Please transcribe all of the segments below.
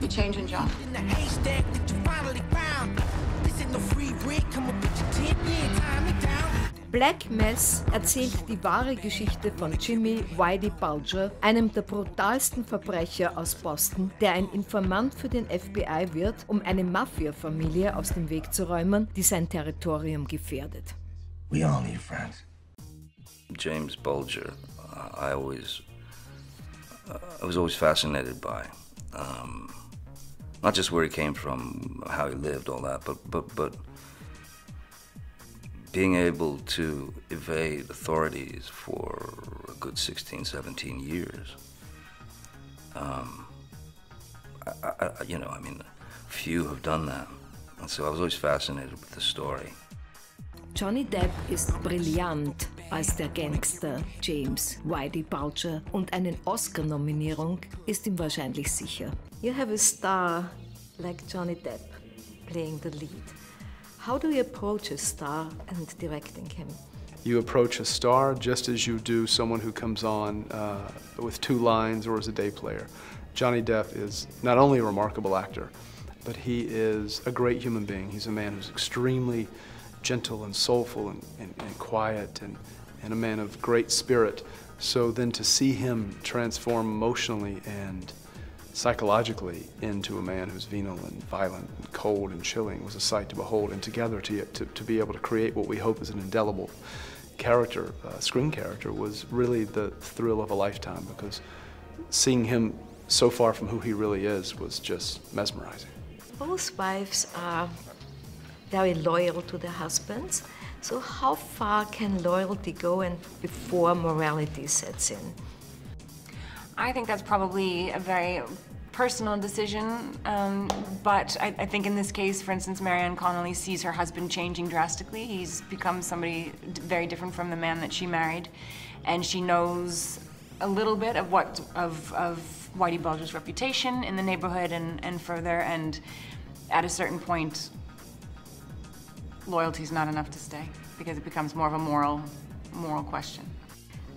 changing, John? Black Mass erzählt die wahre Geschichte von Jimmy Whitey Bulger, einem der brutalsten Verbrecher aus Boston, der ein Informant für den FBI wird, um eine Mafia-Familie aus dem Weg zu räumen, die sein Territorium gefährdet. We all need friends. James Bulger, I was always fascinated by. Not just where he came from, how he lived, all that, but being able to evade authorities for a good 16, 17 years. Few have done that. And so I was always fascinated with the story. Johnny Depp ist brillant als der Gangster James Whitey Bulger und eine Oscar-Nominierung ist ihm wahrscheinlich sicher. You have a star like Johnny Depp playing the lead. How do you approach a star and directing him? You approach a star just as you do someone who comes on with 2 lines or as a day player. Johnny Depp is not only a remarkable actor, but he is a great human being. He's a man who's extremely gentle and soulful and quiet and a man of great spirit. So then to see him transform emotionally and psychologically into a man who's venal and violent and cold and chilling was a sight to behold, and together to be able to create what we hope is an indelible character, screen character, was really the thrill of a lifetime, because seeing him so far from who he really is was just mesmerizing. Both wives are very loyal to their husbands, so how far can loyalty go and before morality sets in? I think that's probably a very personal decision, but I think in this case, for instance, Marianne Connolly sees her husband changing drastically. He's become somebody very different from the man that she married, and she knows a little bit of Whitey Bulger's reputation in the neighborhood and further, and at a certain point, loyalty is not enough to stay, because it becomes more of a moral question.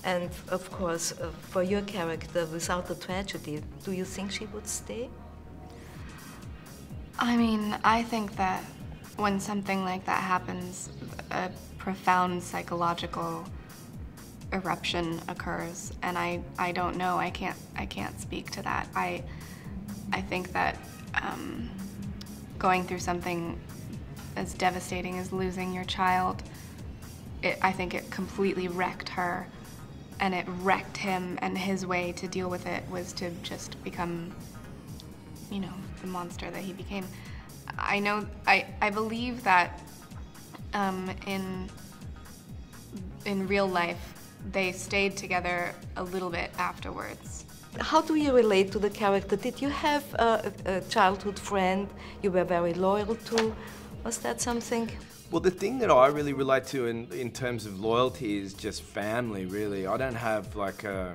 And of course, for your character, without the tragedy, do you think she would stay? I mean, I think that when something like that happens, a profound psychological eruption occurs, and I don't know. I can't speak to that. I think that going through something as devastating as losing your child, I think it completely wrecked her. And it wrecked him, and his way to deal with it was to just become, you know, the monster that he became. I believe that in real life, they stayed together a little bit afterwards. How do you relate to the character? Did you have a childhood friend you were very loyal to? Was that something? Well, the thing that I really relate to in terms of loyalty is just family, really. I don't have like a,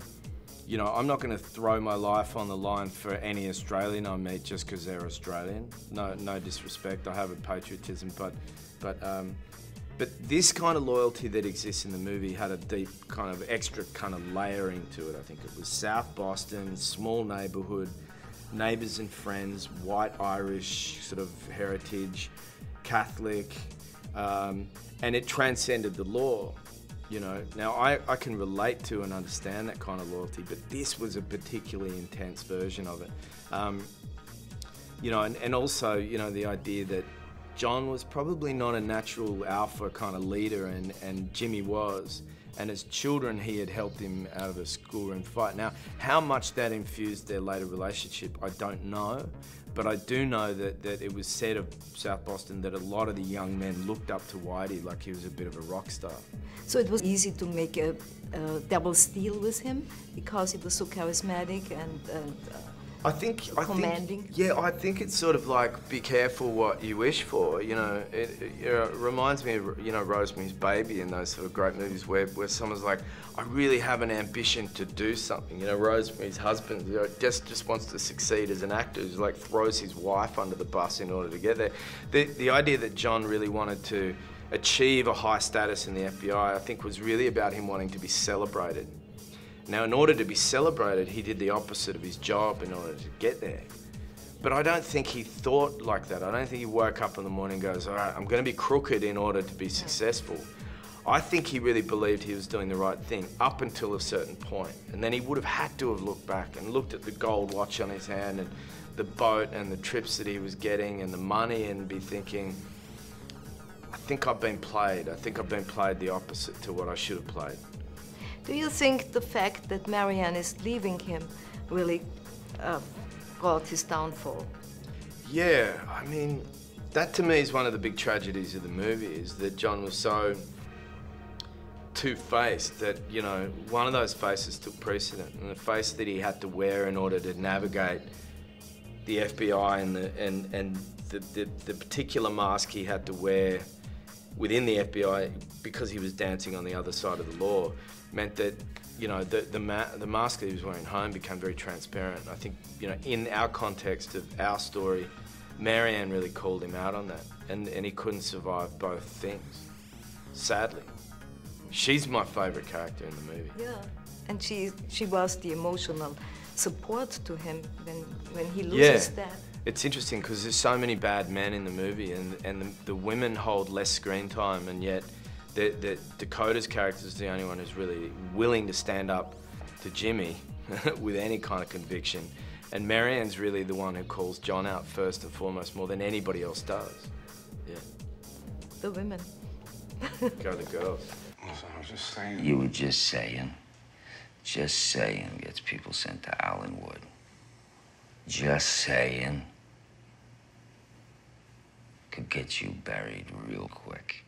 you know, I'm not going to throw my life on the line for any Australian I meet just because they're Australian. No disrespect, I have a patriotism, but this kind of loyalty that exists in the movie had a deep kind of extra kind of layering to it. I think it was South Boston, small neighbourhood, neighbours and friends, white Irish sort of heritage, Catholic, and it transcended the law, you know. Now, I can relate to and understand that kind of loyalty, but this was a particularly intense version of it. You know, and also, you know, the idea that John was probably not a natural alpha kind of leader, and Jimmy was. And as children, he had helped him out of a schoolroom fight. Now, how much that infused their later relationship, I don't know. But I do know that it was said of South Boston that a lot of the young men looked up to Whitey like he was a bit of a rock star. So it was easy to make a double deal with him because he was so charismatic and commanding. I think it's sort of like, be careful what you wish for. You know, it reminds me of, you know, Rosemary's Baby and those sort of great movies where someone's like, I really have an ambition to do something. You know, Rosemary's husband, you know, just wants to succeed as an actor. He's like throws his wife under the bus in order to get there. The idea that John really wanted to achieve a high status in the FBI, I think, was really about him wanting to be celebrated. Now, in order to be celebrated, he did the opposite of his job in order to get there. But I don't think he thought like that. I don't think he woke up in the morning and goes, all right, I'm going to be crooked in order to be successful. I think he really believed he was doing the right thing up until a certain point. And then he would have had to have looked back and looked at the gold watch on his hand and the boat and the trips that he was getting and the money and be thinking, I think I've been played. I think I've been played the opposite to what I should have played. Do you think the fact that Marianne is leaving him really brought his downfall? Yeah, I mean, that to me is one of the big tragedies of the movie, is that John was so two-faced that, you know, one of those faces took precedent, and the face that he had to wear in order to navigate the FBI and the particular mask he had to wear within the FBI because he was dancing on the other side of the law meant that, you know, the mask that he was wearing home became very transparent. I think, you know, in our context of our story, Marianne really called him out on that, and he couldn't survive both things, sadly. She's my favourite character in the movie. Yeah, and she was the emotional support to him when he loses that. It's interesting because there's so many bad men in the movie, and the women hold less screen time, and yet Dakota's character is the only one who's really willing to stand up to Jimmy with any kind of conviction. And Marianne's really the one who calls John out first and foremost, more than anybody else does. Yeah. The women. Go the girls. Listen, I was just saying. You were just saying. Just saying gets people sent to Allenwood. Just saying could get you buried real quick.